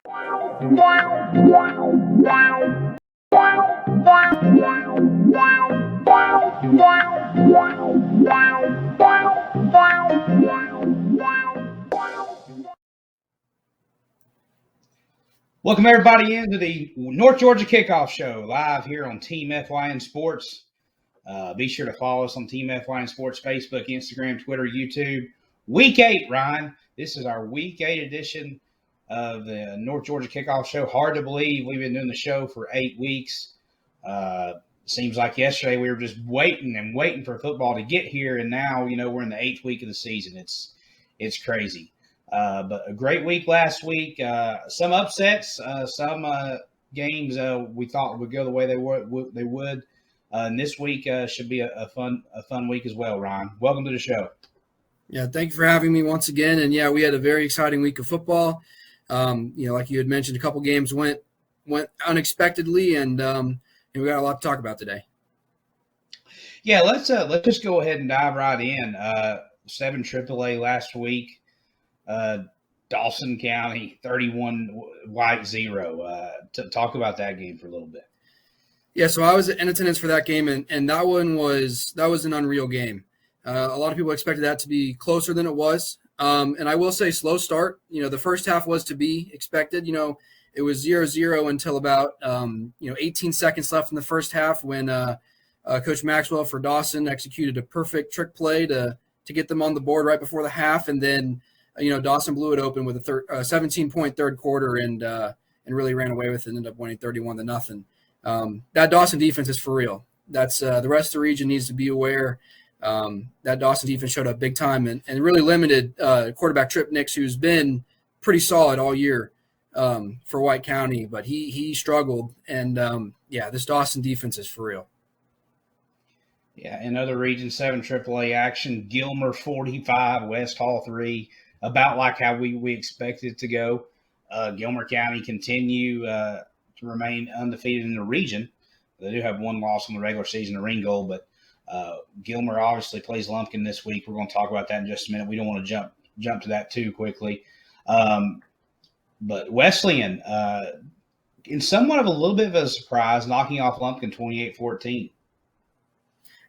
Welcome everybody into the North Georgia Kickoff Show, live here on Team FYN Sports. Be sure to follow us on Team FYN Sports, Facebook, Instagram, Twitter, YouTube. Week 8, Ryan. This is our Week 8 edition of the North Georgia Kickoff Show. Hard to believe we've been doing the show for 8 weeks. Seems like yesterday we were just waiting for football to get here, and now, we're in the 8th week of the season. It's crazy. But a great week last week. Some upsets, some games we thought would go the way they would. And this week should be a fun week as well, Ryan. Welcome to the show. Yeah, thank you for having me once again. And yeah, we had a very exciting week of football. Like you had mentioned, a couple games went unexpectedly, and we got a lot to talk about today. Yeah, let's just go ahead and dive right in. 7 AAA last week. Dawson County 31, White 0. Talk about that game for a little bit. Yeah, so I was in attendance for that game, and that was an unreal game. A lot of people expected that to be closer than it was. And I will say slow start. The first half was to be expected. It was 0-0 until about 18 seconds left in the first half when Coach Maxwell for Dawson executed a perfect trick play to get them on the board right before the half, and then Dawson blew it open with a 17-point third quarter and really ran away with it and ended up winning 31-0. That Dawson defense is for real. That's the rest of the region needs to be aware. That Dawson defense showed up big time and really limited quarterback Trip Nix, who's been pretty solid all year for White County, but he struggled. And, this Dawson defense is for real. Yeah, in other regions, 7 AAA action, Gilmer 45, West Hall 3. About like how we expected it to go. Gilmer County continue to remain undefeated in the region. They do have one loss in the regular season, a ring goal, but Gilmer obviously plays Lumpkin this week. We're going to talk about that in just a minute. We don't want to jump to that too quickly. But Wesleyan, in somewhat of a little bit of a surprise, knocking off Lumpkin 28-14.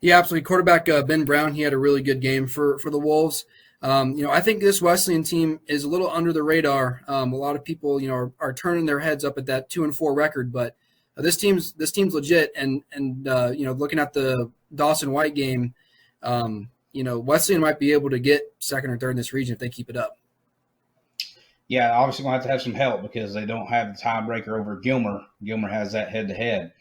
Yeah, absolutely. Quarterback Ben Brown, he had a really good game for the Wolves. I think this Wesleyan team is a little under the radar. A lot of people, are turning their heads up at that 2-4 record, but this team's legit. And looking at the Dawson White game, Wesleyan might be able to get second or third in this region if they keep it up. Yeah, obviously going to have some help because they don't have the tiebreaker over Gilmer. Gilmer has that head-to-head.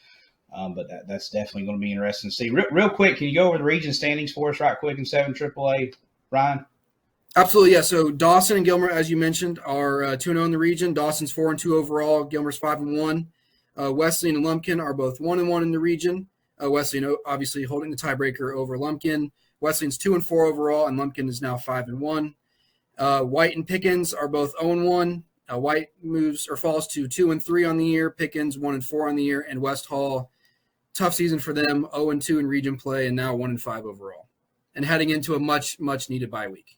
But that's definitely going to be interesting to see. Real quick, can you go over the region standings for us right quick in 7 AAA, Ryan? Absolutely, yeah. So Dawson and Gilmer, as you mentioned, are 2-0 in the region. Dawson's 4-2 overall. Gilmer's 5-1. Wesleyan and Lumpkin are both 1-1 in the region. Wesleyan obviously holding the tiebreaker over Lumpkin. Wesleyan's 2-4 overall, and Lumpkin is now 5-1. White and Pickens are both 0-1. White falls to 2-3 on the year. Pickens 1-4 on the year, and West Hall, tough season for them, 0-2 in region play, and now 1-5 overall, and heading into a much needed bye week.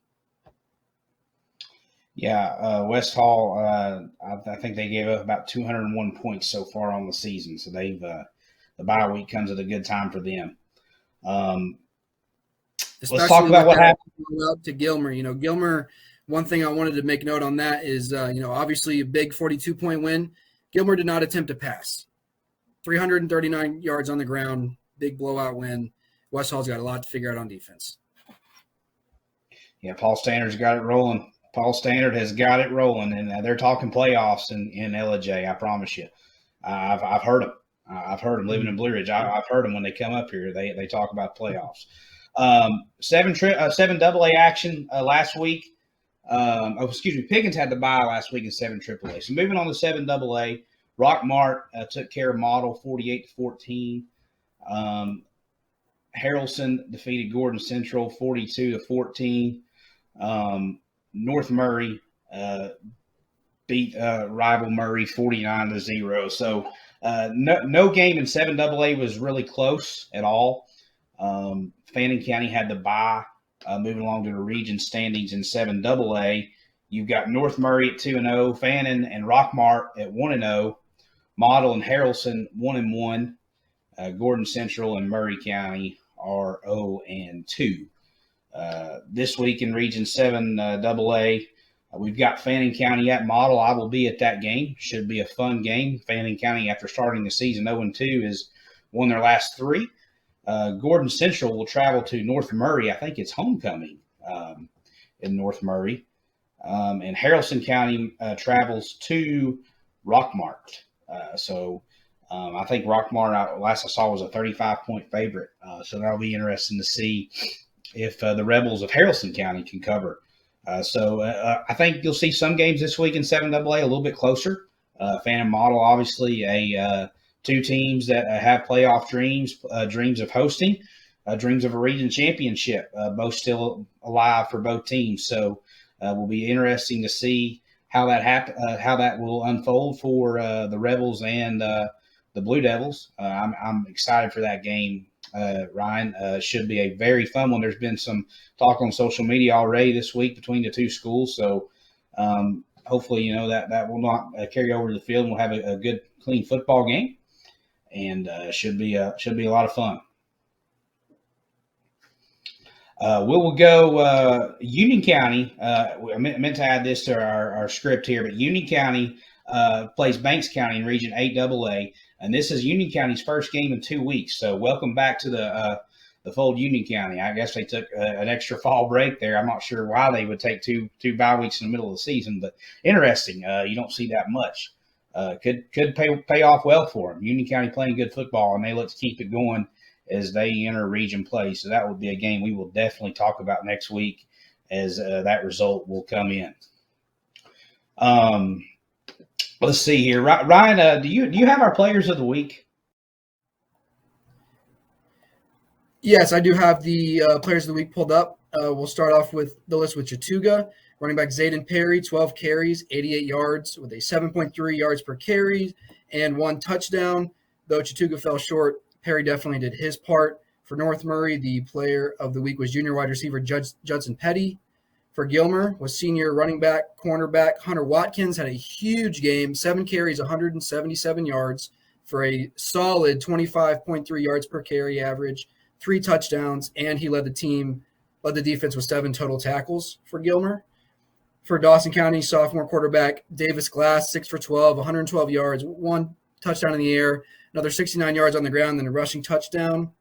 Yeah, West Hall, I think they gave up about 201 points so far on the season. So they've the bye week comes at a good time for them. Let's talk about what happened to Gilmer. Gilmer, one thing I wanted to make note on that is, obviously a big 42-point win. Gilmer did not attempt to pass. 339 yards on the ground, big blowout win. West Hall's got a lot to figure out on defense. Yeah, Paul Standard's got it rolling. Paul Standard has got it rolling, and they're talking playoffs in LJ. I promise you. I've heard them. I've heard them living in Blue Ridge. I've heard them when they come up here. They talk about playoffs. 7 AA action last week. Pickens had the bye last week in 7 AAA. So moving on to 7 AA, Rockmart took care of Model 48-14. Harrelson defeated Gordon Central 42-14. North Murray beat rival Murray 49-0. So no game in 7 AA was really close at all. Fannin County had the bye moving along to the region standings in 7 AA. You've got North Murray at 2-0, Fannin and Rockmart at 1-0, Model and Harrelson 1-1, Gordon Central and Murray County are 0-2. This week in Region 7 AA, we've got Fannin County at Model. I will be at that game. Should be a fun game. Fannin County, after starting the season 0-2, has won their last 3. Gordon Central will travel to North Murray. I think it's homecoming in North Murray. And Harrelson County travels to Rockmart. I think Rockmart, last I saw, was a 35-point favorite. So that'll be interesting to see if the Rebels of Harrelson County can cover. I think you'll see some games this week in 7AA a little bit closer. Fannin Model, obviously, two teams that have playoff dreams, dreams of hosting, dreams of a region championship, both still alive for both teams. So will be interesting to see how that will unfold for the Rebels and the Blue Devils. I'm excited for that game, Ryan. Should be a very fun one. There's been some talk on social media already this week between the two schools, so hopefully that will not carry over to the field, and we'll have a good, clean football game, and should be a lot of fun. We'll go Union County. I meant to add this to our script here, but Union County plays Banks County in Region 8 AA, and this is Union County's first game in 2 weeks. So welcome back to the fold, Union County. I guess they took an extra fall break there. I'm not sure why they would take two bye weeks in the middle of the season, but interesting. You don't see that much. Could pay off well for them. Union County playing good football, and they look to keep it going as they enter region play. So that would be a game we will definitely talk about next week as that result will come in. Let's see here. Ryan, do you have our players of the week? Yes, I do have the players of the week pulled up. We'll start off with the list with Chattooga. Running back Zayden Perry, 12 carries, 88 yards with a 7.3 yards per carry and 1 touchdown. Though Chattooga fell short, Perry definitely did his part. For North Murray, the player of the week was junior wide receiver Judson Petty. For Gilmer was senior running back, cornerback Hunter Watkins, had a huge game, 7 carries, 177 yards for a solid 25.3 yards per carry average, 3 touchdowns, and he led the defense with 7 total tackles for Gilmer. For Dawson County, sophomore quarterback Davis Glass, 6 for 12, 112 yards, 1 touchdown in the air, another 69 yards on the ground, and a rushing touchdown.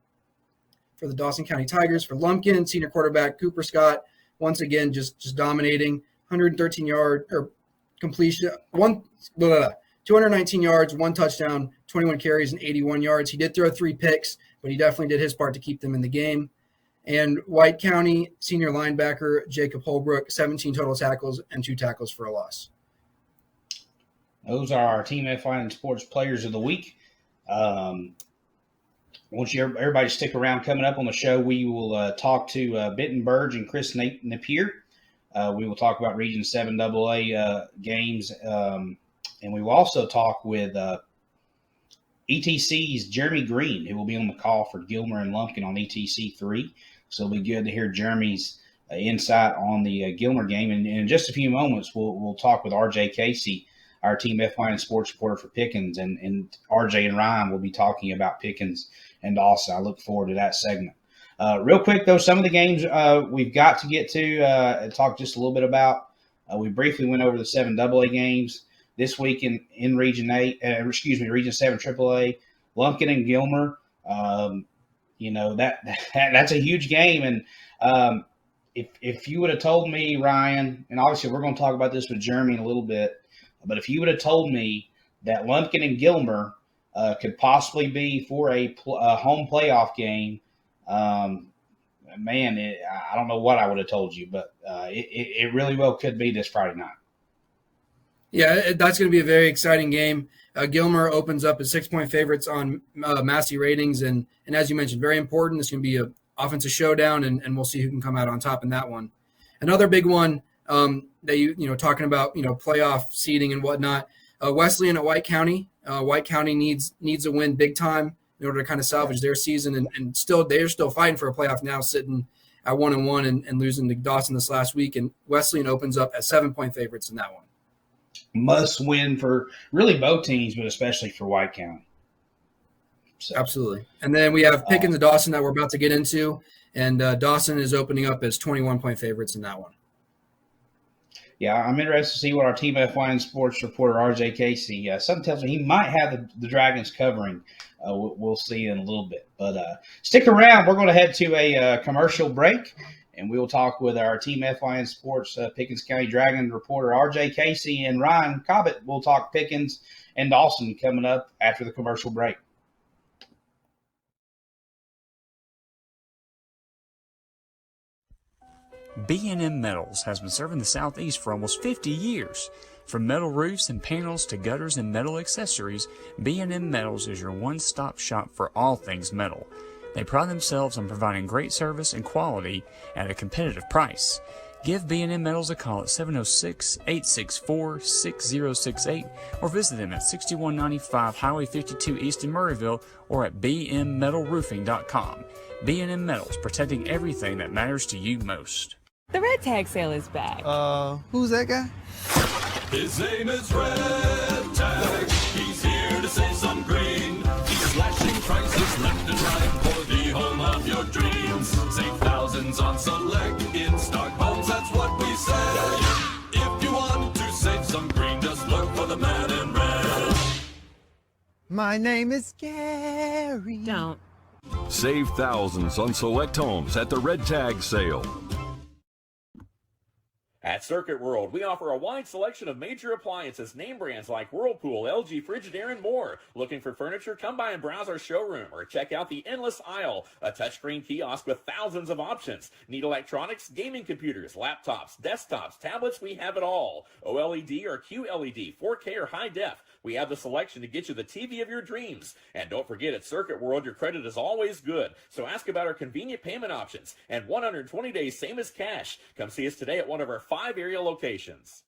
For the Dawson County Tigers, for Lumpkin, senior quarterback Cooper Scott, once again just dominating, 113 yard or completion, 219 yards, 1 touchdown, 21 carries, and 81 yards. He did throw 3 picks, but he definitely did his part to keep them in the game. And White County senior linebacker Jacob Holbrook, 17 total tackles and 2 tackles for a loss. Those are our Team FYN Sports Players of the Week. I want everybody to stick around. Coming up on the show, we will talk to Benton Burge and Chris Napier. We will talk about Region 7 AA games, and we will also talk with ETC's Jeremy Green, who will be on the call for Gilmer and Lumpkin on ETC 3. So it'll be good to hear Jeremy's insight on the Gilmer game. And in just a few moments, we'll talk with RJ Casey, our Team FYN Sports reporter for Pickens, and RJ and Ryan will be talking about Pickens and Dawson. I look forward to that segment. Real quick, though, some of the games we've got to get to and talk just a little bit about. We briefly went over the 7 AA games this week in Region 8. Region 7 AAA. Lumpkin and Gilmer. That's a huge game. And if you would have told me, Ryan, and obviously we're going to talk about this with Jeremy in a little bit, but if you would have told me that Lumpkin and Gilmer could possibly be for a home playoff game, I don't know what I would have told you, but it really well could be this Friday night. Yeah, that's going to be a very exciting game. Gilmer opens up as 6-point favorites on Massey ratings, and as you mentioned, very important. It's going to be an offensive showdown, and we'll see who can come out on top in that one. Another big one that talking about playoff seeding and whatnot. Wesleyan at White County. White County needs a win big time in order to kind of salvage their season, and they're still fighting for a playoff now, sitting at 1-1 and losing to Dawson this last week. And Wesleyan opens up as 7-point favorites in that one. Must win for really both teams, but especially for White County. So, absolutely. And then we have Pickens and Dawson that we're about to get into. And Dawson is opening up as 21-point favorites in that one. Yeah, I'm interested to see what our Team FYN sports reporter, RJ Casey, something tells me he might have the Dragons covering. We'll see in a little bit. But stick around. We're going to head to a commercial break, and we will talk with our Team FYN sports Pickens County Dragon reporter, RJ Casey, and Ryan Cobbett. We'll talk Pickens and Dawson coming up after the commercial break. B&M Metals has been serving the Southeast for almost 50 years. From metal roofs and panels to gutters and metal accessories, B&M Metals is your one-stop shop for all things metal. They pride themselves on providing great service and quality at a competitive price. Give B&M Metals a call at 706-864-6068 or visit them at 6195 Highway 52 East in Murrayville or at bmmetalroofing.com. B&M Metals, protecting everything that matters to you most. The red tag sale is back. Who's that guy? His name is Red Tag. He's here to save some green. He's slashing prices left and right for the home of your dreams. Save thousands on select in-stock homes, that's what we say. If you want to save some green, just look for the man in red. My name is Gary. Don't. Save thousands on select homes at the Red Tag sale. At Circuit World, we offer a wide selection of major appliances, name brands like Whirlpool, LG, Frigidaire, and more. Looking for furniture? Come by and browse our showroom or check out the Endless Aisle, a touchscreen kiosk with thousands of options. Need electronics, gaming computers, laptops, desktops, tablets? We have it all. OLED or QLED, 4K or high def. We have the selection to get you the TV of your dreams. And don't forget, at Circuit World, your credit is always good. So ask about our convenient payment options and 120 days, same as cash. Come see us today at one of our 5 area locations.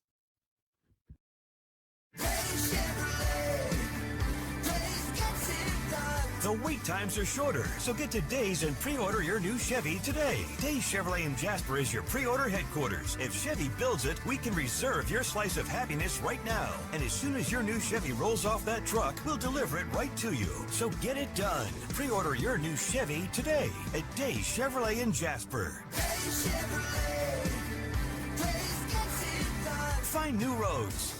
The wait times are shorter, so get to Days and pre-order your new Chevy today. Days Chevrolet in Jasper is your pre-order headquarters. If Chevy builds it, we can reserve your slice of happiness right now. And as soon as your new Chevy rolls off that truck, we'll deliver it right to you. So get it done. Pre-order your new Chevy today at Days Chevrolet in Jasper. Days Chevrolet. Find new roads.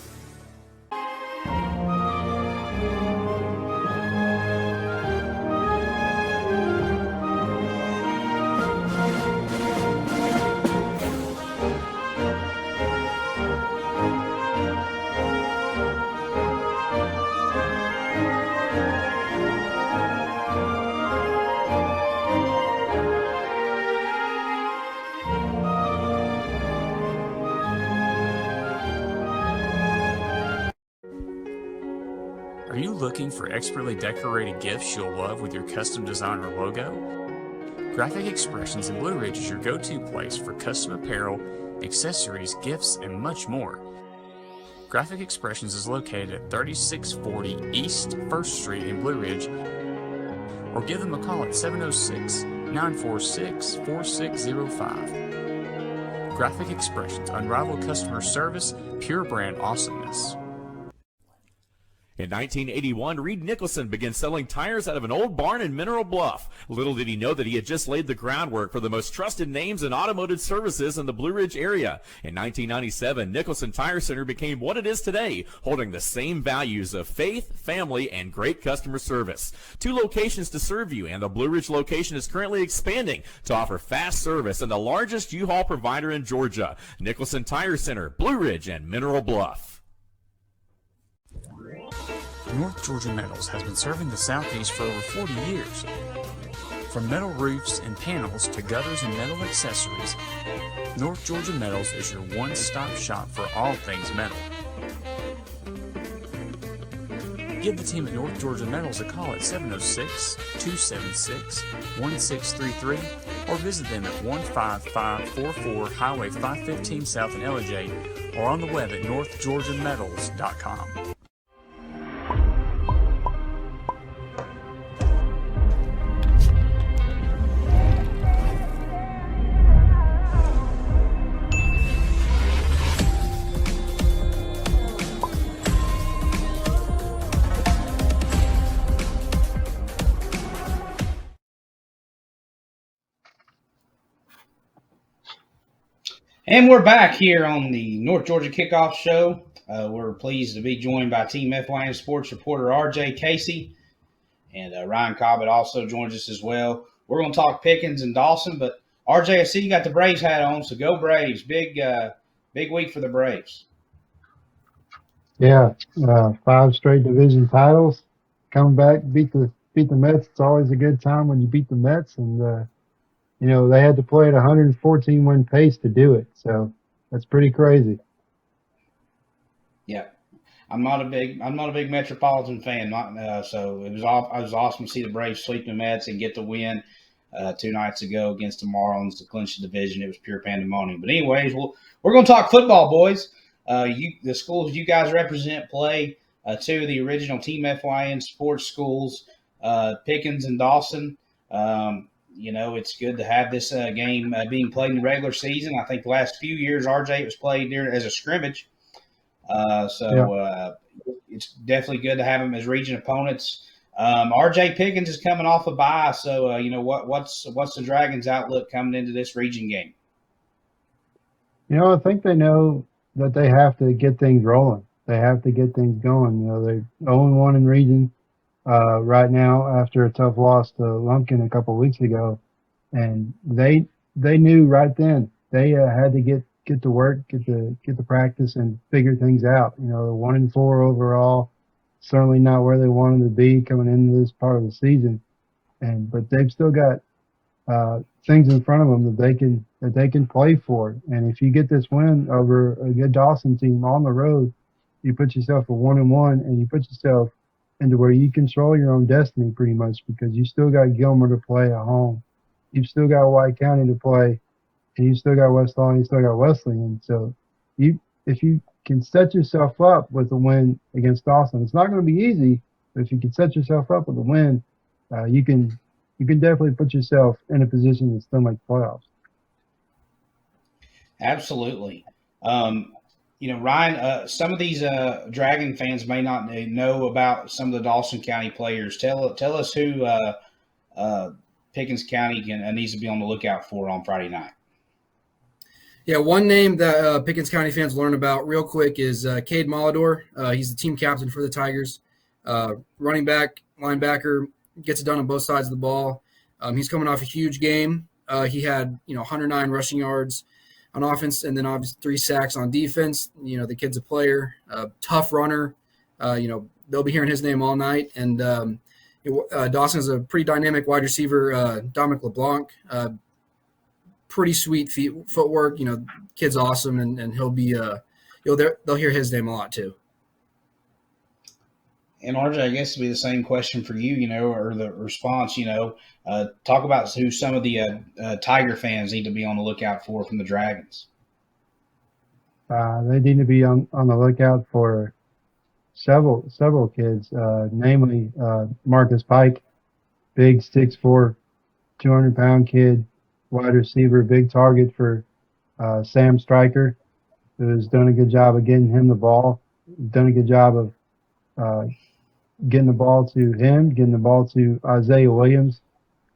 Are you looking for expertly decorated gifts you'll love with your custom design or logo? Graphic Expressions in Blue Ridge is your go-to place for custom apparel, accessories, gifts, and much more. Graphic Expressions is located at 3640 East 1st Street in Blue Ridge, or give them a call at 706-946-4605. Graphic Expressions, unrivaled customer service, pure brand awesomeness. In 1981, Reed Nicholson began selling tires out of an old barn in Mineral Bluff. Little did he know that he had just laid the groundwork for the most trusted names in automotive services in the Blue Ridge area. In 1997, Nicholson Tire Center became what it is today, holding the same values of faith, family, and great customer service. 2 locations to serve you, and the Blue Ridge location is currently expanding to offer fast service and the largest U-Haul provider in Georgia. Nicholson Tire Center, Blue Ridge, and Mineral Bluff. North Georgia Metals has been serving the Southeast for over 40 years. From metal roofs and panels to gutters and metal accessories, North Georgia Metals is your one-stop shop for all things metal. Give the team at North Georgia Metals a call at 706-276-1633 or visit them at 15544 Highway 515 South in LJ or on the web at northgeorgiametals.com. And we're back here on the North Georgia Kickoff Show. We're pleased to be joined by Team FYN Sports reporter R.J. Casey, and Ryan Cobbett also joins us as well. We're going to talk Pickens and Dawson, but R.J., I see you got the Braves hat on, so go Braves. Big week for the Braves. Yeah, 5 straight division titles. Come back, beat the Mets. It's always a good time when you beat the Mets, and they had to play at 114 win pace to do it. So that's pretty crazy. Yeah, I'm not a big Metropolitan fan, so it was awesome to see the Braves sweep the Mets and get the win 2 nights ago against the Marlins to clinch the division. It was pure pandemonium. But anyways, we're going to talk football, boys. The schools you guys represent play 2 of the original Team FYN sports schools, Pickens and Dawson. It's good to have this game being played in the regular season. I think the last few years, RJ, it was played as a scrimmage. It's definitely good to have them as region opponents. RJ Pickens is coming off a bye, so what's the Dragons' outlook coming into this region game? I think they know that they have to get things rolling. They have to get things going. They're 0-1 in region right now after a tough loss to Lumpkin a couple of weeks ago, and they knew right then they had to get to work, get the practice, and figure things out. They're 1-4 overall, certainly not where they wanted to be coming into this part of the season, but they've still got things in front of them that they can play for. And if you get this win over a good Dawson team on the road, you put yourself at 1-1, and you put yourself into where you control your own destiny pretty much, because you still got Gilmer to play at home, you've still got White County to play, and you still got West Lawn, you still got Wesley. And so if you can set yourself up with a win against Dawson, it's not going to be easy, but if you can set yourself up with a win, you can definitely put yourself in a position to still make playoffs. Absolutely. Ryan, some of these Dragon fans may not know about some of the Dawson County players. Tell us who Pickens County needs to be on the lookout for on Friday night. Yeah, one name that Pickens County fans learn about real quick is Cade Molidor. He's the team captain for the Tigers. Running back, linebacker, gets it done on both sides of the ball. He's coming off a huge game. He had 109 rushing yards on offense, and then obviously 3 sacks on defense. The kid's a player, tough runner. They'll be hearing his name all night. And Dawson is a pretty dynamic wide receiver, Dominic LeBlanc. Pretty sweet footwork. Kid's awesome, and he'll be they'll hear his name a lot too. And RJ, I guess it'd be the same question for you, or the response, talk about who some of the Tiger fans need to be on the lookout for from the Dragons. They need to be on the lookout for several kids, namely Marcus Pike, big 6'4", 200-pound kid, wide receiver, big target for Sam Stryker, who's done a good job of getting him the ball, done a good job of getting the ball to him, getting the ball to Isaiah Williams,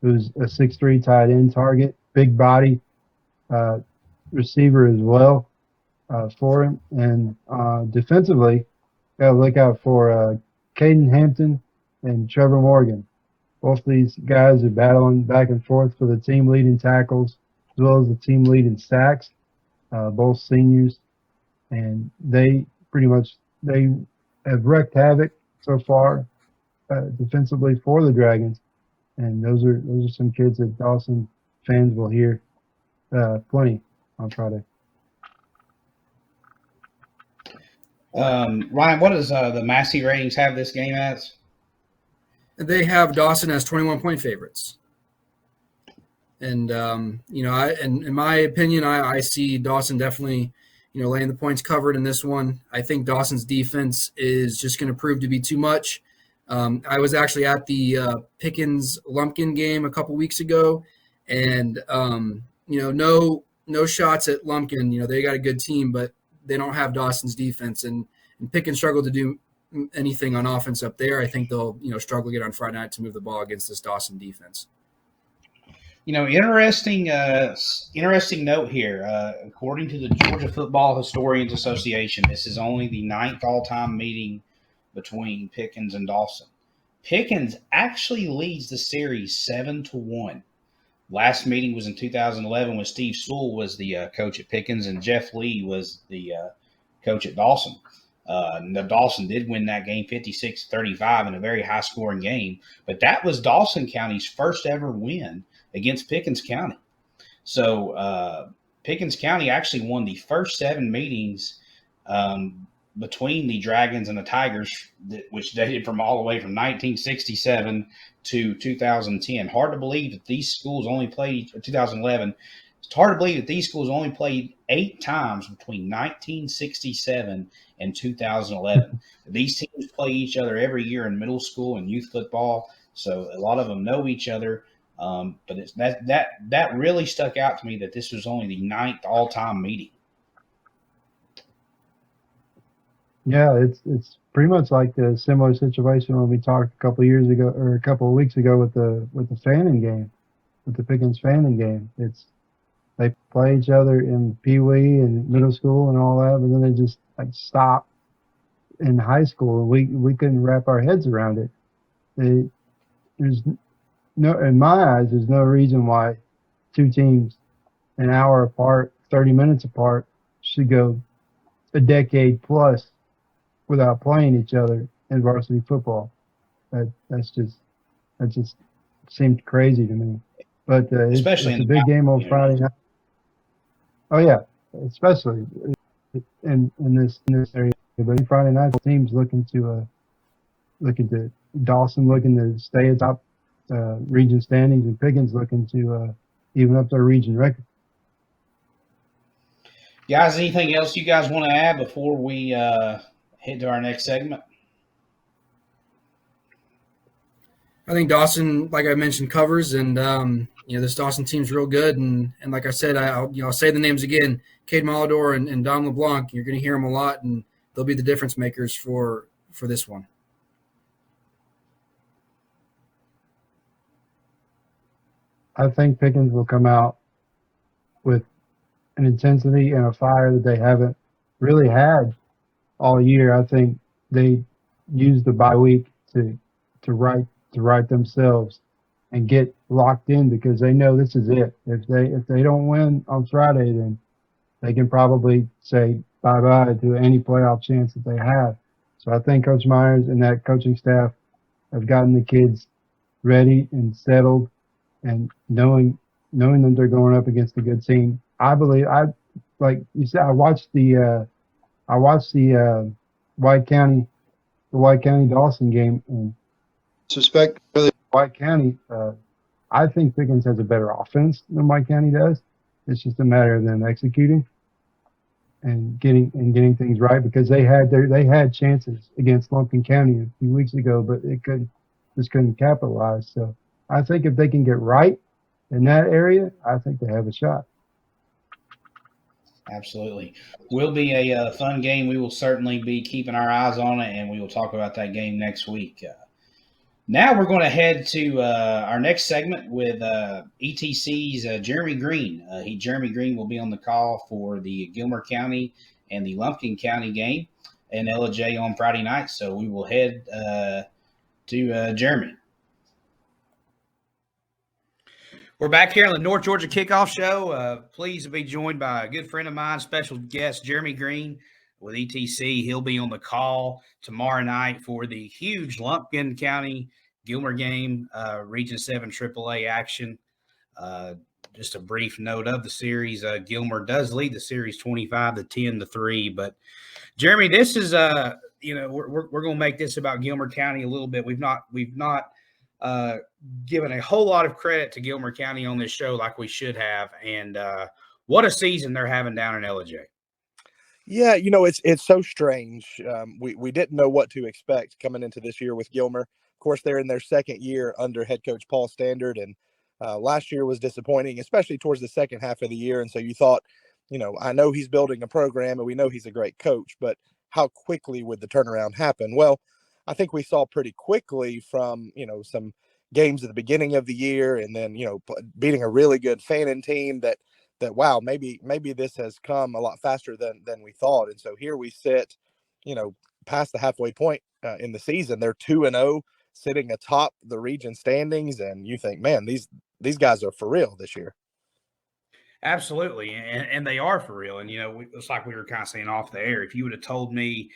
who's a 6'3" tight end target, big body receiver as well for him. And defensively, got to look out for Caden Hampton and Trevor Morgan. Both these guys are battling back and forth for the team leading tackles as well as the team leading sacks, both seniors. And they have wreaked havoc so far defensively for the Dragons. And those are some kids that Dawson fans will hear plenty on Friday. Ryan, what does the Massey ratings have this game as? They have Dawson as 21-point favorites. And, in my opinion, I see Dawson definitely, laying the points covered in this one. I think Dawson's defense is just going to prove to be too much. I was actually at the Pickens Lumpkin game a couple weeks ago, and, no shots at Lumpkin. They got a good team, but they don't have Dawson's defense. And Pickens struggled to do anything on offense up there. I think they'll, struggle again on Friday night to move the ball against this Dawson defense. Interesting note here. According to the Georgia Football Historians Association, this is only the 9th all-time meeting between Pickens and Dawson. Pickens actually leads the series 7-1. Last meeting was in 2011 when Steve Sewell was the coach at Pickens and Jeff Lee was the coach at Dawson. Dawson did win that game 56-35 in a very high-scoring game, but that was Dawson County's first ever win against Pickens County. So Pickens County actually won the first 7 meetings between the Dragons and the Tigers, which dated from all the way from 1967 to 2010. Hard to believe that these schools only played 2011. It's hard to believe that these schools only played 8 times between 1967 and 2011. These teams play each other every year in middle school and youth football, so a lot of them know each other. But it's that really stuck out to me that this was only the 9th all-time meeting. Yeah, it's pretty much like the similar situation when we talked a couple of years ago or a couple of weeks ago with the Fannin game, with the Pickens Fannin game. They play each other in Pee Wee and middle school and all that, but then they just stop in high school, and we couldn't wrap our heads around it. There's no, in my eyes, there's no reason why 2 teams an hour apart, 30 minutes apart, should go a decade plus without playing each other in varsity football. That just seemed crazy to me. But Especially it's in a big game on you know. Friday night. Oh yeah, especially in this area. But Friday night, teams looking to Dawson looking to stay atop region standings, and Pickens looking to even up their region record. Guys, anything else you guys want to add before we head to our next segment? I think Dawson, like I mentioned, covers, and this Dawson team's real good. And like I said, I'll say the names again: Cade Malador and Dom LeBlanc. You're going to hear them a lot, and they'll be the difference makers for this one. I think Pickens will come out with an intensity and a fire that they haven't really had all year. I think they used the bye week to right themselves and get locked in because they know this is it. If they don't win on Friday, then they can probably say bye-bye to any playoff chance that they have. So I think Coach Myers and that coaching staff have gotten the kids ready and settled and knowing that they're going up against a good team. I believe, like you said, I watched the White County Dawson game, and suspect really White County. I think Pickens has a better offense than White County does. It's just a matter of them executing and getting things right, because they had chances against Lumpkin County a few weeks ago, but it couldn't capitalize. So I think if they can get right in that area, I think they have a shot. Absolutely. Will be a fun game. We will certainly be keeping our eyes on it, and we will talk about that game next week. Now we're going to head to our next segment with ETC's Jeremy Green. Jeremy Green will be on the call for the Gilmer County and the Lumpkin County game in LJ on Friday night. So we will head to Jeremy. We're back here on the North Georgia Kickoff Show. Pleased to be joined by a good friend of mine, special guest Jeremy Green with ETC. He'll be on the call tomorrow night for the huge Lumpkin County Gilmer game, Region 7 AAA action. Just a brief note of the series. Gilmer does lead the series 25-10-3. But Jeremy, this is we're going to make this about Gilmer County a little bit. We've not given a whole lot of credit to Gilmer County on this show like we should have, and what a season they're having down in LJ. Yeah, it's so strange. We didn't know what to expect coming into this year with Gilmer. Of course, they're in their second year under head coach Paul Standard, and last year was disappointing, especially towards the second half of the year. And so you thought, I know he's building a program and we know he's a great coach, but how quickly would the turnaround happen? Well, I think we saw pretty quickly from, some games at the beginning of the year, and then beating a really good Fannin team that wow, maybe this has come a lot faster than we thought. And so here we sit, past the halfway point in the season. They're 2-0, sitting atop the region standings, and you think, man, these guys are for real this year. Absolutely, and they are for real. And it's like we were kind of saying off the air. If you would have told me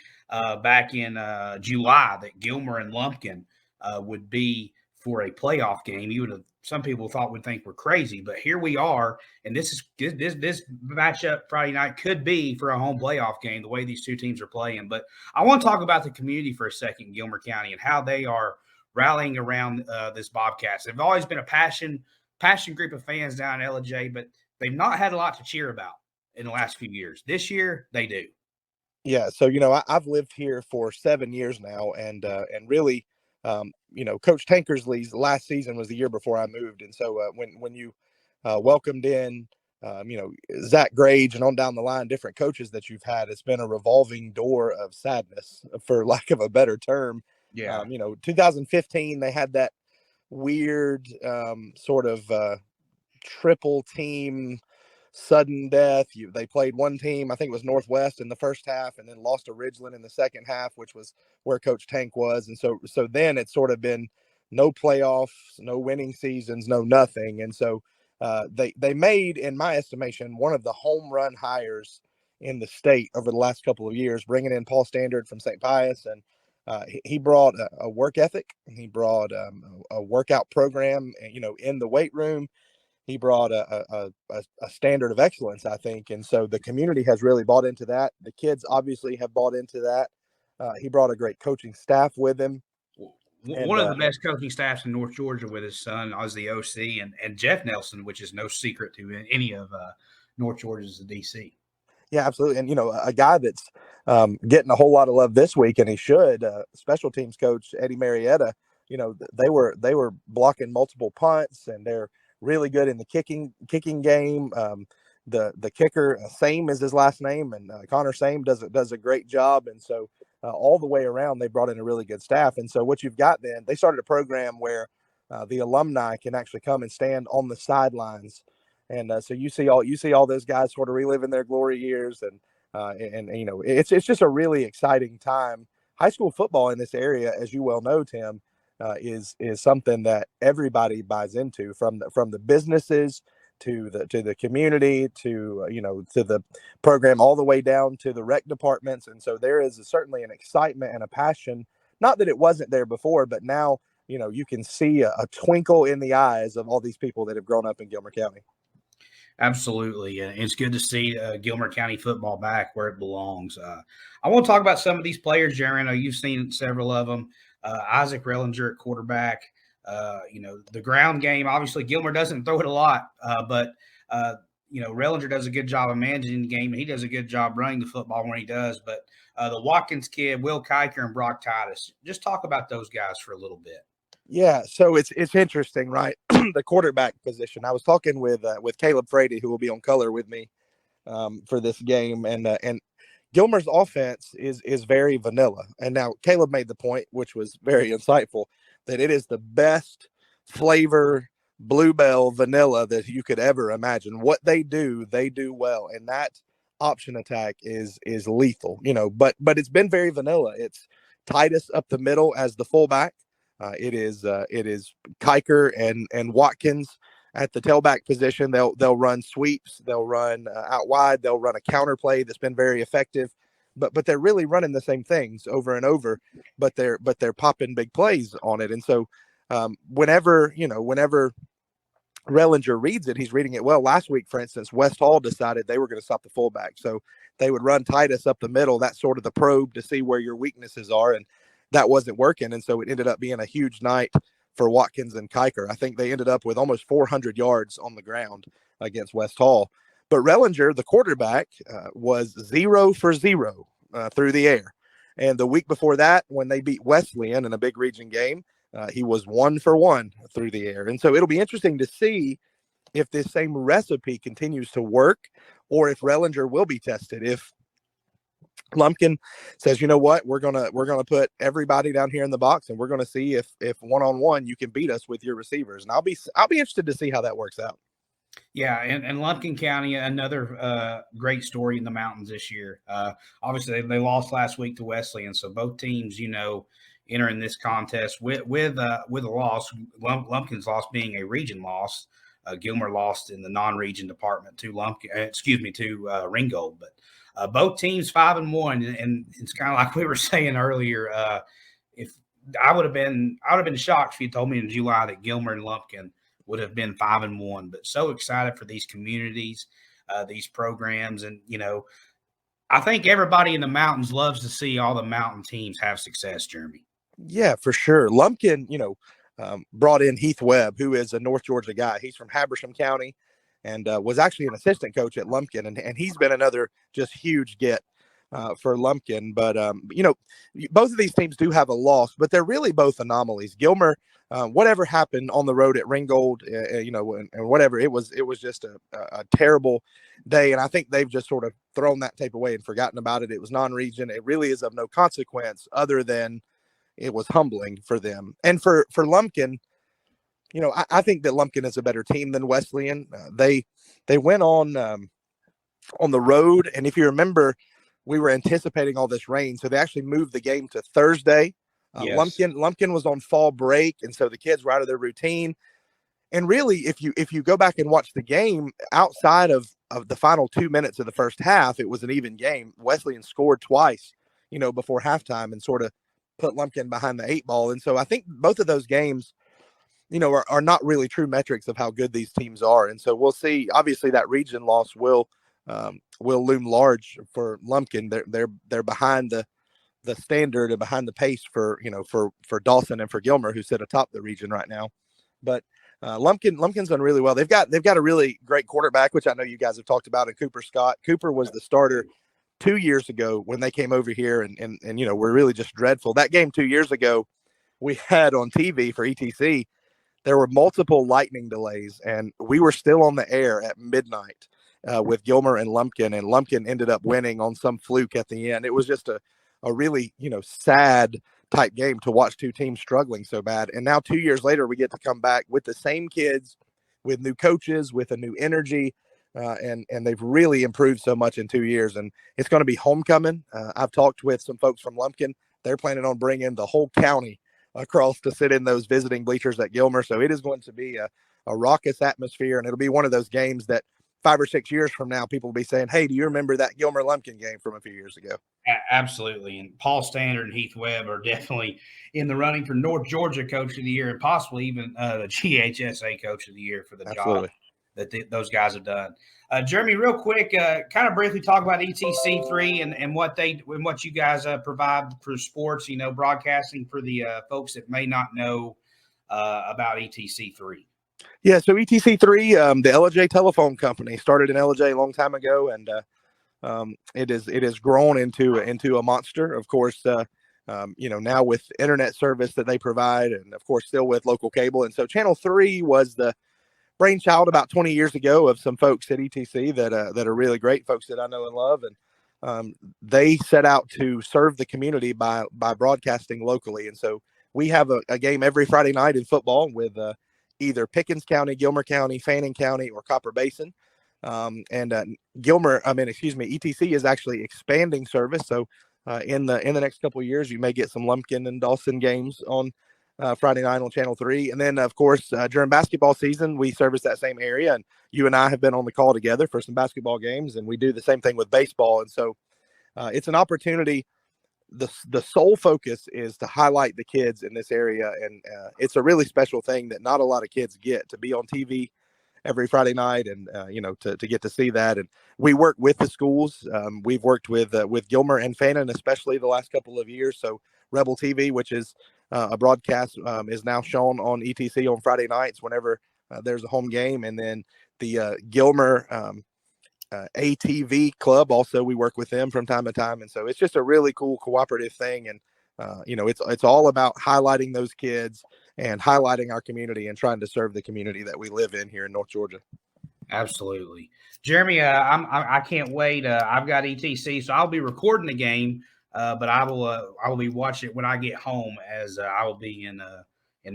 back in July that Gilmer and Lumpkin would be for a playoff game, you would have. Some people would think we're crazy, but here we are, and this matchup Friday night could be for a home playoff game. The way these two teams are playing, but I want to talk about the community for a second, Gilmer County, and how they are rallying around this Bobcats. They've always been a passion group of fans down in LJ, but they've not had a lot to cheer about in the last few years. This year, they do. Yeah, so I've lived here for 7 years now, and really, Coach Tankersley's last season was the year before I moved, and so when you welcomed in, Zach Grage and on down the line, different coaches that you've had, it's been a revolving door of sadness, for lack of a better term. Yeah. 2015 they had that weird sort of triple team sudden death. They played one team, I think it was Northwest, in the first half, and then lost to Ridgeland in the second half, which was where Coach Tank was. And so then it's sort of been no playoffs, no winning seasons, no nothing. And so they made, in my estimation, one of the home run hires in the state over the last couple of years, bringing in Paul Standard from St. Pius. And he brought a work ethic. He brought a workout program, in the weight room. He brought a standard of excellence, I think. And so the community has really bought into that. The kids obviously have bought into that. He brought a great coaching staff with him. One of the best coaching staffs in North Georgia with his son as the OC, and Jeff Nelson, which is no secret to any of North Georgia's DC. Yeah, absolutely. And, a guy that's getting a whole lot of love this week, and he should, special teams coach Eddie Marietta, they were blocking multiple punts, and they're really good in the kicking game. The kicker, Same is his last name, and Connor Same does a great job. And so all the way around, they brought in a really good staff. And so what you've got then, they started a program where the alumni can actually come and stand on the sidelines. And so you see all those guys sort of reliving their glory years, and it's just a really exciting time. High school football in this area, as you well know, Tim, is something that everybody buys into, from the businesses to the community to the program, all the way down to the rec departments. And so there is certainly an excitement and a passion. Not that it wasn't there before, but now you can see a twinkle in the eyes of all these people that have grown up in Gilmer County. Absolutely. It's good to see Gilmer County football back where it belongs. I want to talk about some of these players, Jerry. I know you've seen several of them. Isaac Rellinger at quarterback. The ground game, obviously Gilmer doesn't throw it a lot, but Rellinger does a good job of managing the game, and he does a good job running the football when he does. But the Watkins kid, Will Kiker, and Brock Titus, just talk about those guys for a little bit. Yeah, so it's interesting, right? The quarterback position. I was talking with Caleb Frady, who will be on color with me for this game, and Gilmer's offense is very vanilla. And now Caleb made the point, which was very insightful, that it is the best flavor bluebell vanilla that you could ever imagine. What they do well, and that option attack is lethal. But it's been very vanilla. It's Titus up the middle as the fullback. It is Kiker and Watkins at the tailback position. They'll run sweeps, they'll run out wide, they'll run a counter play that's been very effective. But they're really running the same things over and over, but they're popping big plays on it. And so whenever Rellinger reads it, he's reading it well. Last week, for instance, West Hall decided they were going to stop the fullback, so they would run Titus up the middle. That's sort of the probe to see where your weaknesses are, and that wasn't working. And so it ended up being a huge night for Watkins and Kiker. I think they ended up with almost 400 yards on the ground against West Hall. But Rellinger, the quarterback, was 0 for 0 through the air. And the week before that, when they beat Wesleyan in a big region game, he was 1 for 1 through the air. And so it'll be interesting to see if this same recipe continues to work, or if Rellinger will be tested. If Lumpkin says, you know what, we're gonna put everybody down here in the box, and we're gonna see if one-on-one you can beat us with your receivers. And I'll be interested to see how that works out. Yeah, and Lumpkin County, another great story in the mountains this year. Obviously, they lost last week to Wesleyan, so both teams, entering this contest with a loss. Lumpkin's loss being a region loss. Gilmer lost in the non-region department to Ringgold, but both teams 5-1, and it's kind of like we were saying earlier. If I would have been shocked if you told me in July that Gilmer and Lumpkin would have been 5-1, but so excited for these communities, these programs. And, I think everybody in the mountains loves to see all the mountain teams have success, Jeremy. Yeah, for sure. Lumpkin, brought in Heath Webb, who is a North Georgia guy. He's from Habersham County and was actually an assistant coach at Lumpkin. And he's been another just huge get for Lumpkin. But, both of these teams do have a loss, but they're really both anomalies. Gilmer, whatever happened on the road at Ringgold, and whatever, it was just a terrible day. And I think they've just sort of thrown that tape away and forgotten about it. It was non-region. It really is of no consequence other than it was humbling for them. And for Lumpkin, I think that Lumpkin is a better team than Wesleyan. They went on the road. And if you remember, we were anticipating all this rain, so they actually moved the game to Thursday. Yes. Lumpkin was on fall break, and so the kids were out of their routine. And really, if you go back and watch the game, outside of the final 2 minutes of the first half, it was an even game. Wesleyan scored twice, before halftime, and sort of put Lumpkin behind the 8 ball. And so I think both of those games, are not really true metrics of how good these teams are. And so we'll see. Obviously, that region loss will loom large for Lumpkin. They're behind the standard and behind the pace for Dawson and for Gilmer, who sit atop the region right now. But Lumpkin's done really well. They've got a really great quarterback, which I know you guys have talked about, in Cooper Scott. Cooper was the starter 2 years ago when they came over here, and we're really just dreadful. That game 2 years ago, we had on TV for ETC, there were multiple lightning delays, and we were still on the air at midnight with Gilmer and Lumpkin ended up winning on some fluke at the end. It was just a really, sad type game to watch two teams struggling so bad. And now 2 years later, we get to come back with the same kids, with new coaches, with a new energy. And they've really improved so much in 2 years, and it's going to be homecoming. I've talked with some folks from Lumpkin. They're planning on bringing the whole county across to sit in those visiting bleachers at Gilmer. So it is going to be a raucous atmosphere, and it'll be one of those games that 5 or 6 years from now, people will be saying, hey, do you remember that Gilmer Lumpkin game from a few years ago? Absolutely. And Paul Standard and Heath Webb are definitely in the running for North Georgia Coach of the Year, and possibly even the GHSA Coach of the Year for the job that those guys have done. Jeremy, real quick, kind of briefly talk about ETC3 and what you guys provide for sports, broadcasting for the folks that may not know about ETC3. Yeah, so ETC3, the LJ Telephone Company, started in LJ a long time ago, and it has grown into a monster. Of course, now with internet service that they provide, and of course still with local cable. And so Channel 3 was the brainchild about 20 years ago of some folks at ETC that are really great folks that I know and love, and they set out to serve the community by broadcasting locally. And so we have a game every Friday night in football with either Pickens County, Gilmer County, Fannin County, or Copper Basin. ETC is actually expanding service. So in the next couple of years, you may get some Lumpkin and Dawson games on Friday night on Channel 3. And then, of course, during basketball season, we service that same area. And you and I have been on the call together for some basketball games, and we do the same thing with baseball. And so it's an opportunity. The sole focus is to highlight the kids in this area. And it's a really special thing that not a lot of kids get, to be on TV every Friday night and, to get to see that. And we work with the schools. We've worked with Gilmer and Fannin, especially the last couple of years. So Rebel TV, which is a broadcast, is now shown on ETC on Friday nights whenever there's a home game. And then the Gilmer ATV club, also we work with them from time to time. And so it's just a really cool cooperative thing. And, it's all about highlighting those kids and highlighting our community and trying to serve the community that we live in here in North Georgia. Absolutely. Jeremy, I can't wait. I've got ETC, so I'll be recording the game, but I will be watching it when I get home, as I will be in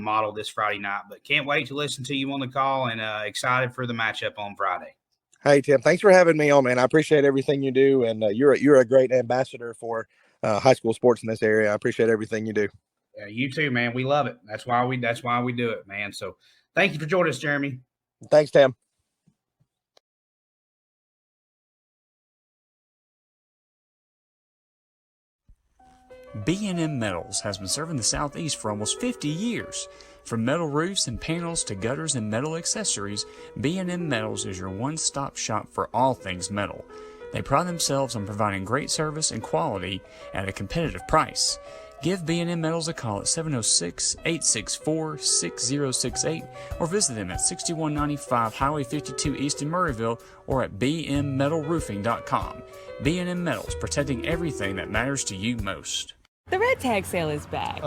Model this Friday night. But can't wait to listen to you on the call, and excited for the matchup on Friday. Hey, Tim, thanks for having me on, man. I appreciate everything you do, and you're a great ambassador for high school sports in this area. I appreciate everything you do. Yeah, you too, man. We love it. That's why we do it, man. So thank you for joining us, Jeremy. Thanks, Tim. B&M Metals has been serving the Southeast for almost 50 years. From metal roofs and panels to gutters and metal accessories, B&M Metals is your one-stop shop for all things metal. They pride themselves on providing great service and quality at a competitive price. Give B&M Metals a call at 706-864-6068 or visit them at 6195 Highway 52 East in Murrayville or at bmmetalroofing.com. B&M Metals, protecting everything that matters to you most. The red tag sale is back.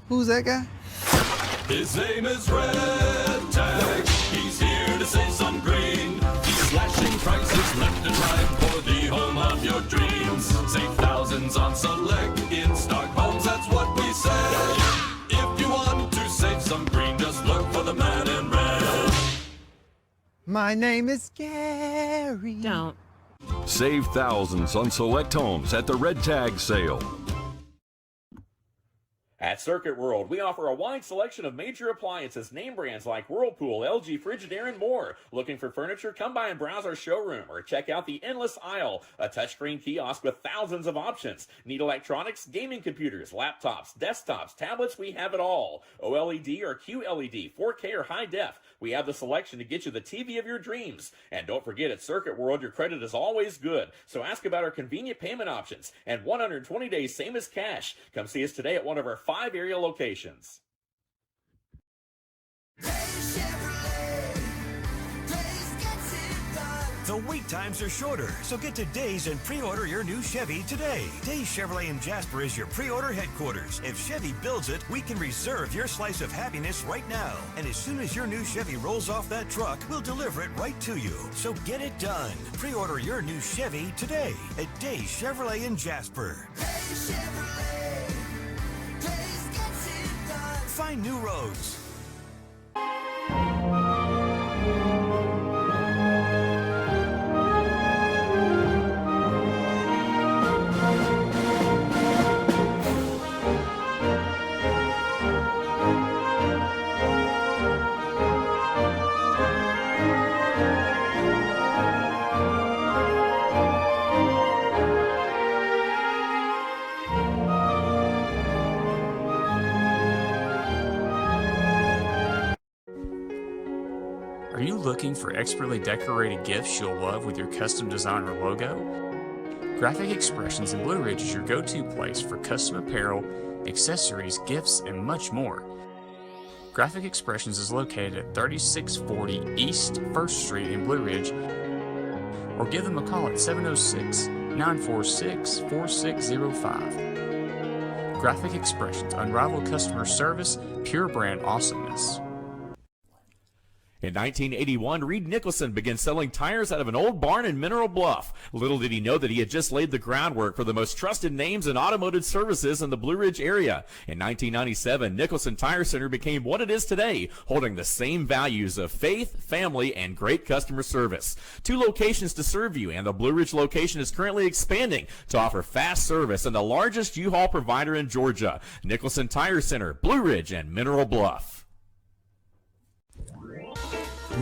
Who's that guy? His name is Red Tag. He's here to save some green. He's slashing prices left and right for the home of your dreams. Save thousands on select in-stock homes, that's what we say. If you want to save some green, just look for the man in red. My name is Gary. Don't. Save thousands on select homes at the Red Tag Sale. At Circuit World, we offer a wide selection of major appliances, name brands like Whirlpool, LG, Frigidaire, and more. Looking for furniture? Come by and browse our showroom or check out the endless aisle, a touchscreen kiosk with thousands of options. Need electronics, gaming computers, laptops, desktops, tablets? We have it all. OLED or QLED, 4K or high def. We have the selection to get you the TV of your dreams. And don't forget, at Circuit World, your credit is always good. So ask about our convenient payment options and 120 days, same as cash. Come see us today at one of our 5 area locations. The wait times are shorter, so get to Days and pre-order your new Chevy today. Days Chevrolet in Jasper is your pre-order headquarters. If Chevy builds it, we can reserve your slice of happiness right now. And as soon as your new Chevy rolls off that truck, we'll deliver it right to you. So get it done. Pre-order your new Chevy today at Days Chevrolet in Jasper. Days Chevrolet. Days gets it done. Find new roads. Are you looking for expertly decorated gifts you'll love with your custom design or logo? Graphic Expressions in Blue Ridge is your go-to place for custom apparel, accessories, gifts, and much more. Graphic Expressions is located at 3640 East 1st Street in Blue Ridge, or give them a call at 706-946-4605. Graphic Expressions, unrivaled customer service, pure brand awesomeness. In 1981, Reed Nicholson began selling tires out of an old barn in Mineral Bluff. Little did he know that he had just laid the groundwork for the most trusted names in automotive services in the Blue Ridge area. In 1997, Nicholson Tire Center became what it is today, holding the same values of faith, family, and great customer service. 2 locations to serve you, and the Blue Ridge location is currently expanding to offer fast service and the largest U-Haul provider in Georgia. Nicholson Tire Center, Blue Ridge, and Mineral Bluff.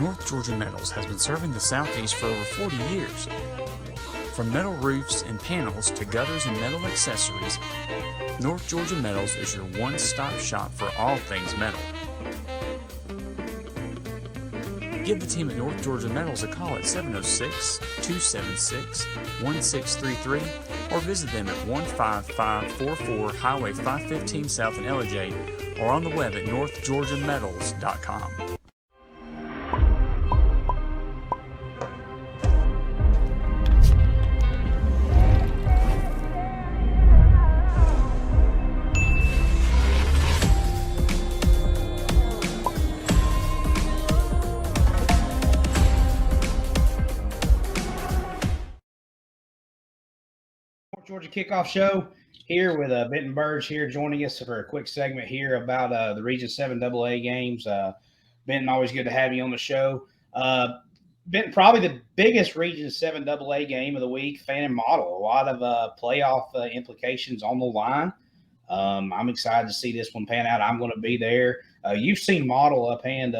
North Georgia Metals has been serving the Southeast for over 40 years. From metal roofs and panels to gutters and metal accessories, North Georgia Metals is your one-stop shop for all things metal. Give the team at North Georgia Metals a call at 706-276-1633 or visit them at 15544 Highway 515 South in LJ or on the web at northgeorgiametals.com. Georgia Kickoff Show here with Benton Burge here joining us for a quick segment here about the Region 7 AA games. Benton, always good to have you on the show. Benton, probably the biggest Region 7 AA game of the week, Fan and Model. A lot of playoff implications on the line. I'm excited to see this one pan out. I'm going to be there. You've seen Model uphand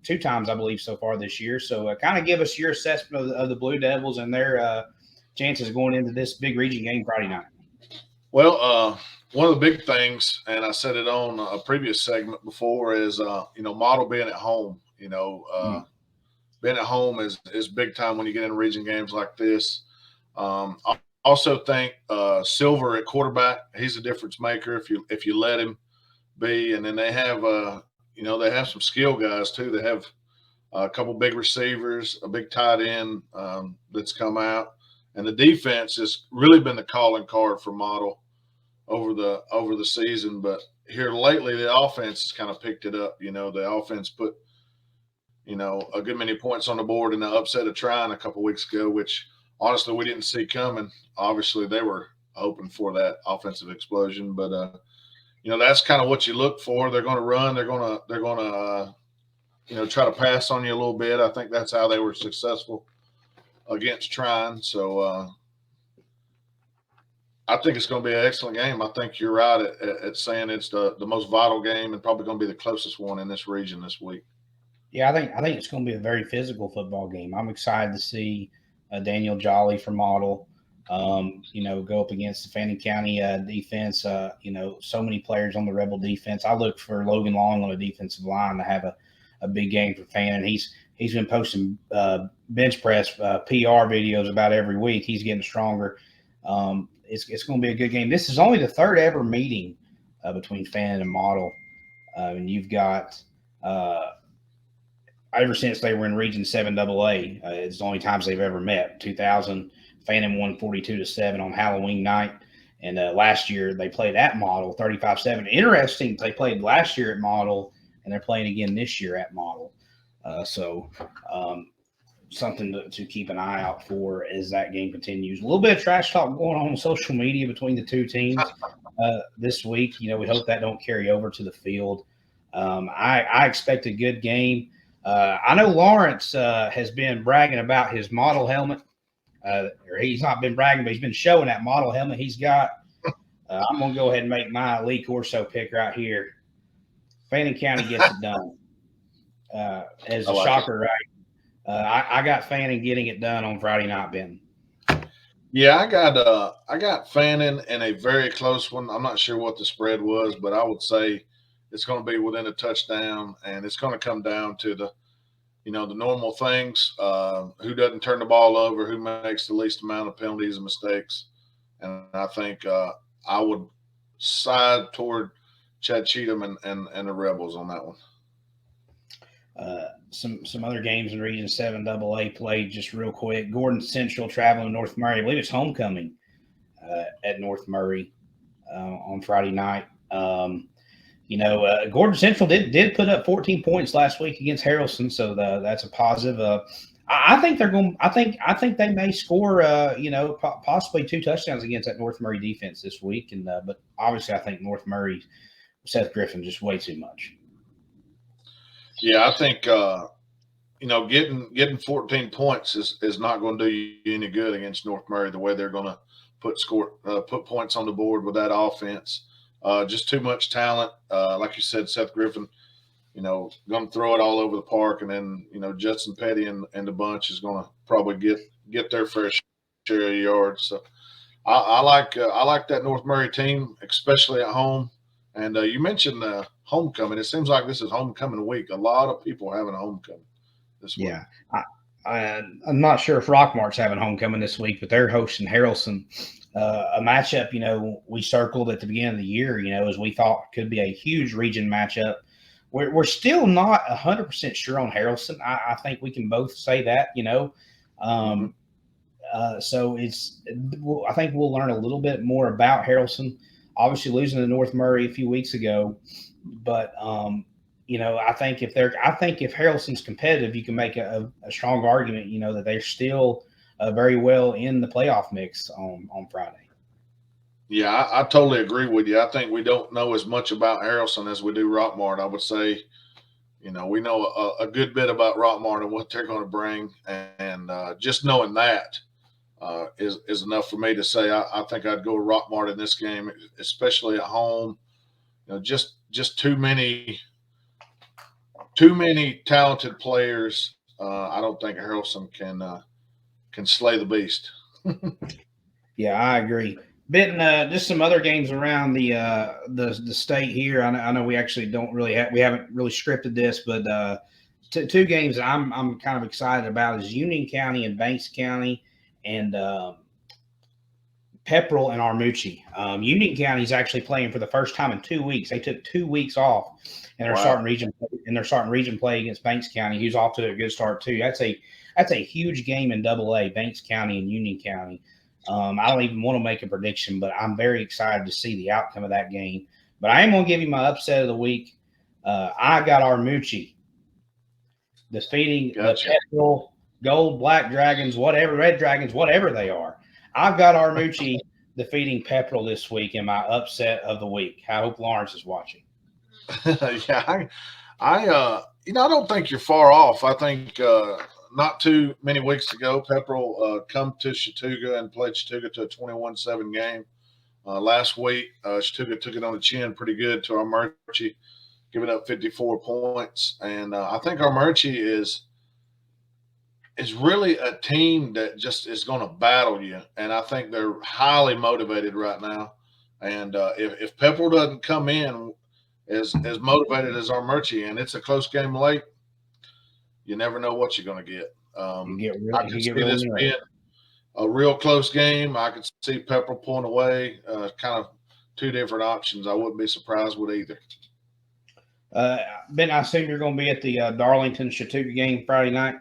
2 times, I believe, so far this year. So kind of give us your assessment of the Blue Devils and their chances going into this big region game Friday night. Well, one of the big things, and I said it on a previous segment before, is Model being at home. Being at home is big time when you get in region games like this. I also think Silver at quarterback, he's a difference maker if you let him be. And then they have they have some skill guys too. They have a couple big receivers, a big tight end that's come out. And the defense has really been the calling card for Model over the season. But here lately, the offense has kind of picked it up. The offense put, a good many points on the board in the upset of Trine a couple weeks ago, which honestly we didn't see coming. Obviously, they were hoping for that offensive explosion. But, that's kind of what you look for. They're going to run. They're going to try to pass on you a little bit. I think that's how they were successful against Trine. So I think it's going to be an excellent game. I think you're right at saying it's the most vital game and probably going to be the closest one in this region this week. Yeah, I think it's going to be a very physical football game. I'm excited to see Daniel Jolly from Model, go up against the Fannin County defense. So many players on the Rebel defense. I look for Logan Long on the defensive line to have a big game for Fannin. He's been posting bench press PR videos about every week. He's getting stronger. It's going to be a good game. This is only the third ever meeting between Fannin and Model. And you've got ever since they were in Region 7 AA, it's the only times they've ever met. 2000, Fannin won 42-7 on Halloween night. And last year they played at Model 35-7. Interesting, they played last year at Model, and they're playing again this year at Model. Something to keep an eye out for as that game continues. A little bit of trash talk going on social media between the two teams this week. We hope that don't carry over to the field. I expect a good game. I know Lawrence has been bragging about his Model helmet. Or he's not been bragging, but he's been showing that Model helmet he's got. I'm going to go ahead and make my Lee Corso pick right here. Fannin County gets it done. As a shocker, right? I got Fannin getting it done on Friday night, Ben. Yeah, I got Fannin in a very close one. I'm not sure what the spread was, but I would say it's going to be within a touchdown, and it's going to come down to the normal things: who doesn't turn the ball over, who makes the least amount of penalties and mistakes. And I think I would side toward Chad Cheatham and the Rebels on that one. Some other games in Region 7 AA played just real quick. Gordon Central traveling to North Murray. I believe it's homecoming at North Murray on Friday night. Gordon Central did put up 14 points last week against Harrelson, so that's a positive. I think they're going. I think they may score. Possibly 2 touchdowns against that North Murray defense this week. And but obviously, I think North Murray, Seth Griffin, just way too much. Yeah, I think getting 14 points is not going to do you any good against North Murray. The way they're going to put points on the board with that offense, just too much talent. Like you said, Seth Griffin, going to throw it all over the park, and then Judson Petty and the bunch is going to probably get their fair share of yards. So I like that North Murray team, especially at home. And you mentioned homecoming. It seems like this is homecoming week. A lot of people having a homecoming this week. Yeah. I'm not sure if Rockmart's having homecoming this week, but they're hosting Harrelson. A matchup, we circled at the beginning of the year, as we thought could be a huge region matchup. We're still not 100% sure on Harrelson. I think we can both say that, So I think we'll learn a little bit more about Harrelson. Obviously losing to North Murray a few weeks ago, but I think if Harrelson's competitive, you can make a strong argument, that they're still very well in the playoff mix on Friday. Yeah, I totally agree with you. I think we don't know as much about Harrelson as we do Rockmart. I would say, we know a good bit about Rockmart and what they're going to bring, and just knowing that is enough for me to say I think I'd go with Rockmart in this game, especially at home. Just too many talented players. I don't think Harrelson can slay the beast. Yeah, I agree. Benton, just some other games around the state here. I know we actually don't really we haven't really scripted this, but two games that I'm kind of excited about is Union County and Banks County, and Pepperell and Armuchee. Union County is actually playing for the first time in 2 weeks. They took 2 weeks off, and they're starting region play against Banks County, who's off to a good start too. That's a huge game in AA, Banks County and Union County. I don't even want to make a prediction, but I'm very excited to see the outcome of that game. But I am going to give you my upset of the week. I got Armuchee defeating the Pepperell Gold, Black Dragons, Red Dragons, whatever they are. I've got Armuchee defeating Pepperell this week in my upset of the week. I hope Lawrence is watching. Yeah, I don't think you're far off. I think not too many weeks ago, Pepperell come to Chattooga and played Chattooga to a 21-7 game. Last week, Chattooga took it on the chin pretty good to Armuchee, giving up 54 points. And I think Armuchee is really a team that just is going to battle you. And I think they're highly motivated right now. And if Pepperell doesn't come in as motivated as Armuchee, and it's a close game late, you never know what you're going to get. I can see this being a real close game. I could see Pepperell pulling away. Kind of two different options. I wouldn't be surprised with either. Ben, I assume you're going to be at the Darlington Chattooga game Friday night.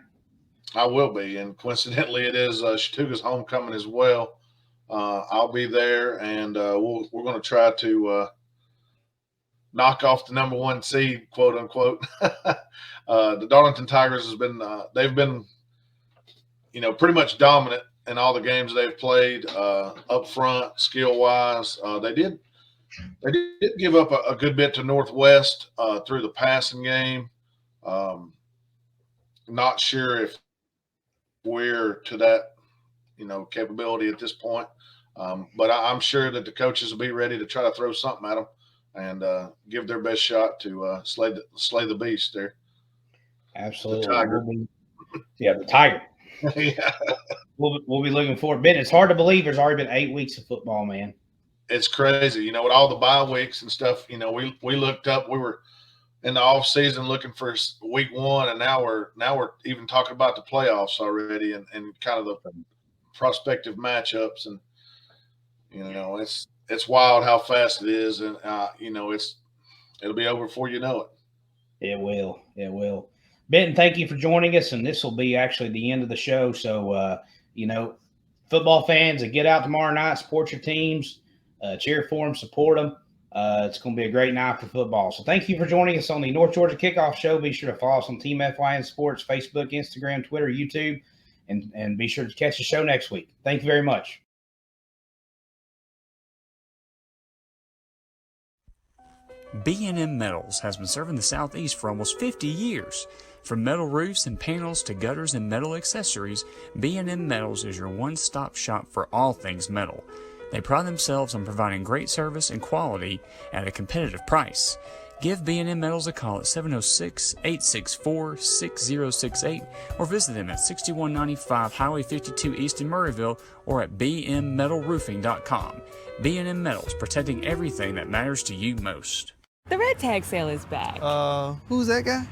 I will be, and coincidentally, it is Chattooga's homecoming as well. I'll be there, and we're going to try to knock off the number 1 seed, quote unquote. The Darlington Tigers they've been, pretty much dominant in all the games they've played up front, skill wise. They did give up a good bit to Northwest through the passing game. Not sure if we're to that, capability at this point. But I'm sure that the coaches will be ready to try to throw something at them and give their best shot to slay the beast there. Absolutely. The Tiger. The Tiger. Yeah. We'll be looking forward. Ben, it's hard to believe there's already been 8 weeks of football, man. It's crazy. With all the bye weeks and stuff, we looked up, we were in the off season looking for week 1, and now we're even talking about the playoffs already and kind of the prospective matchups. And, it's wild how fast it is. And, it'll be over before you know it. It will. Benton, thank you for joining us. And this will be actually the end of the show. So, football fans, get out tomorrow night, support your teams, cheer for them, support them. It's going to be a great night for football. So thank you for joining us on the North Georgia Kickoff Show. Be sure to follow us on Team FYN Sports, Facebook, Instagram, Twitter, YouTube, and be sure to catch the show next week. Thank you very much. B&M Metals has been serving the Southeast for almost 50 years. From metal roofs and panels to gutters and metal accessories, B&M Metals is your one-stop shop for all things metal. They pride themselves on providing great service and quality at a competitive price. Give B&M Metals a call at 706-864-6068 or visit them at 6195 Highway 52 East in Murrayville or at bmmetalroofing.com. B&M Metals, protecting everything that matters to you most. The red tag sale is back. Who's that guy?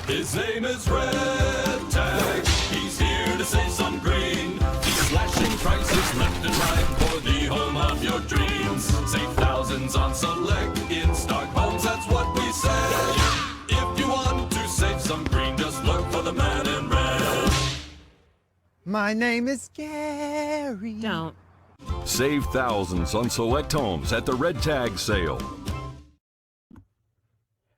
His name is Red Tag. He's here to save some green. He's slashing prices left and right for the home of your dreams. Save thousands on select in-stock homes, that's what we say. If you want to save some green, just look for the man in red. My name is Gary. Don't. Save thousands on select homes at the Red Tag sale.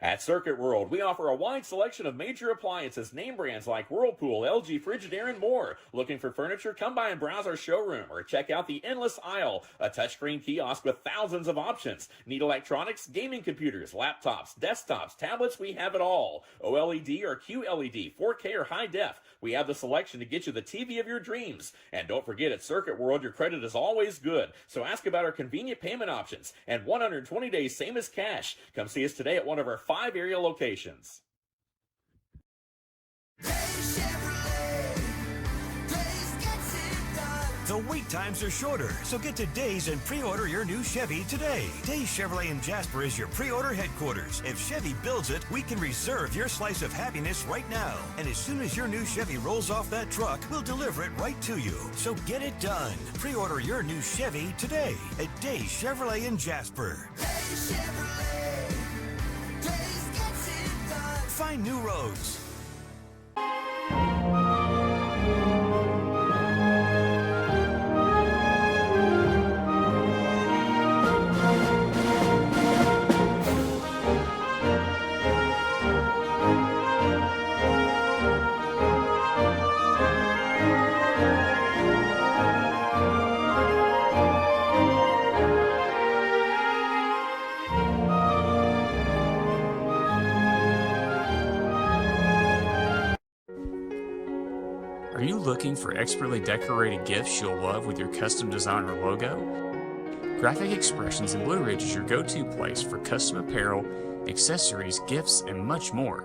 At Circuit World, we offer a wide selection of major appliances, name brands like Whirlpool, LG, Frigidaire, and more. Looking for furniture? Come by and browse our showroom or check out the endless aisle, a touchscreen kiosk with thousands of options. Need electronics, gaming computers, laptops, desktops, tablets? We have it all. OLED or QLED, 4K or high def. We have the selection to get you the TV of your dreams. And don't forget, at Circuit World, your credit is always good. So ask about our convenient payment options and 120 days, same as cash. Come see us today at one of our 5 area locations. The wait times are shorter, so get to Days and pre-order your new Chevy today. Days Chevrolet in Jasper is your pre-order headquarters. If Chevy builds it, we can reserve your slice of happiness right now. And as soon as your new Chevy rolls off that truck, we'll deliver it right to you. So get it done. Pre-order your new Chevy today at Days Chevrolet in Jasper. Days Chevrolet. Days gets it done. Find new roads. Are you looking for expertly decorated gifts you'll love with your custom design or logo? Graphic Expressions in Blue Ridge is your go-to place for custom apparel, accessories, gifts, and much more.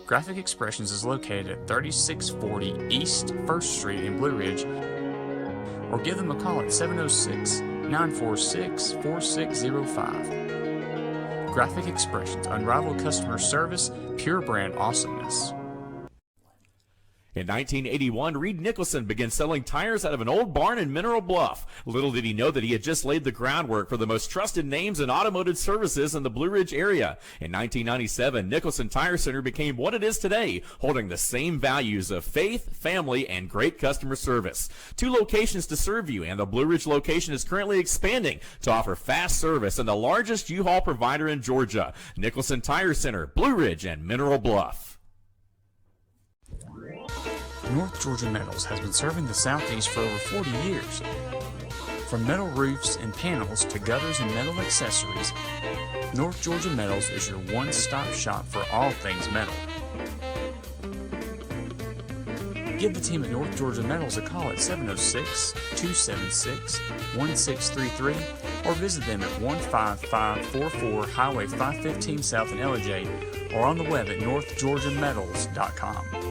Graphic Expressions is located at 3640 East 1st Street in Blue Ridge, or give them a call at 706-946-4605. Graphic Expressions, unrivaled customer service, pure brand awesomeness. In 1981, Reed Nicholson began selling tires out of an old barn in Mineral Bluff. Little did he know that he had just laid the groundwork for the most trusted names in automotive services in the Blue Ridge area. In 1997, Nicholson Tire Center became what it is today, holding the same values of faith, family, and great customer service. 2 locations to serve you, and the Blue Ridge location is currently expanding to offer fast service and the largest U-Haul provider in Georgia. Nicholson Tire Center, Blue Ridge, and Mineral Bluff. North Georgia Metals has been serving the Southeast for over 40 years. From metal roofs and panels to gutters and metal accessories, North Georgia Metals is your one-stop shop for all things metal. Give the team at North Georgia Metals a call at 706-276-1633 or visit them at 15544 Highway 515 South in LJ or on the web at northgeorgiametals.com.